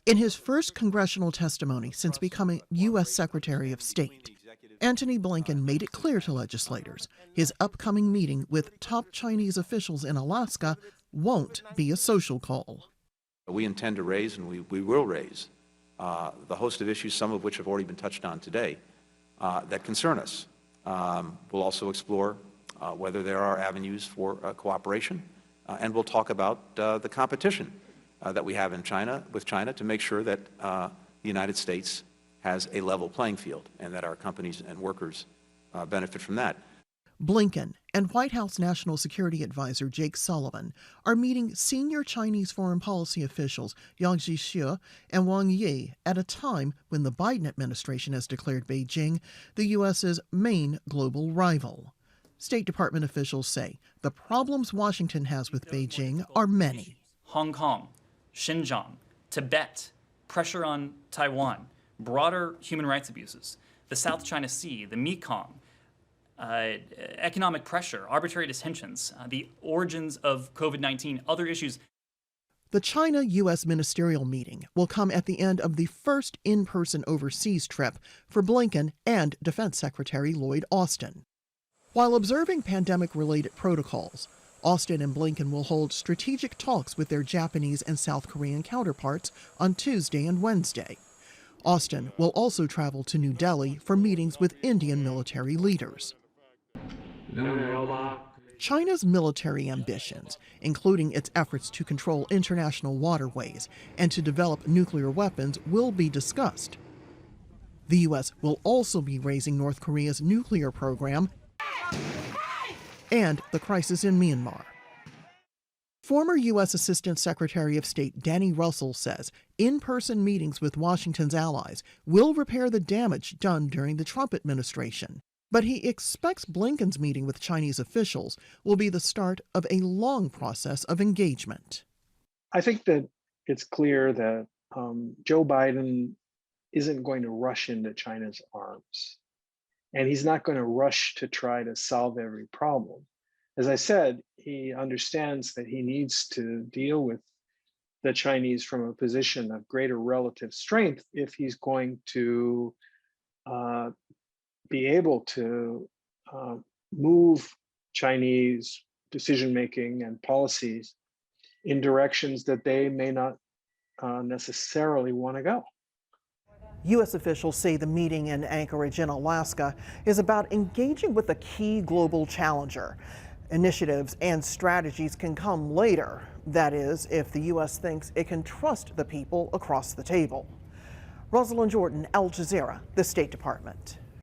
In his first congressional testimony since becoming U.S. Secretary of State, Antony Blinken made it clear to legislators his upcoming meeting with top Chinese officials in Alaska won't be a social call. We intend to raise, and we will raise, the host of issues, some of which have already been touched on today, that concern us. We'll also explore whether there are avenues for cooperation, and we'll talk about the competition that we have in with China to make sure that the United States has a level playing field and that our companies and workers benefit from that. Blinken and White House National Security Advisor Jake Sullivan are meeting senior Chinese foreign policy officials Yang Jiechi and Wang Yi at a time when the Biden administration has declared Beijing the U.S.'s main global rival. State Department officials say the problems Washington has with Beijing are many. Hong Kong, Xinjiang, Tibet, pressure on Taiwan, broader human rights abuses, the South China Sea, the Mekong, economic pressure, arbitrary detentions, the origins of COVID-19, other issues. The China-U.S. ministerial meeting will come at the end of the first in-person overseas trip for Blinken and Defense Secretary Lloyd Austin. While observing pandemic-related protocols, Austin and Blinken will hold strategic talks with their Japanese and South Korean counterparts on Tuesday and Wednesday. Austin will also travel to New Delhi for meetings with Indian military leaders. China's military ambitions, including its efforts to control international waterways and to develop nuclear weapons, will be discussed. The U.S. will also be raising North Korea's nuclear program and the crisis in Myanmar. Former U.S. Assistant Secretary of State Danny Russell says in-person meetings with Washington's allies will repair the damage done during the Trump administration. But he expects Blinken's meeting with Chinese officials will be the start of a long process of engagement. I think that it's clear that Joe Biden isn't going to rush into China's arms. And he's not going to rush to try to solve every problem. As I said, he understands that he needs to deal with the Chinese from a position of greater relative strength if he's going to be able to move Chinese decision-making and policies in directions that they may not necessarily want to go. U.S. officials say the meeting in Anchorage in Alaska is about engaging with a key global challenger. Initiatives and strategies can come later. That is, if the U.S. thinks it can trust the people across the table. Rosalind, Al Jazeera, the State Department.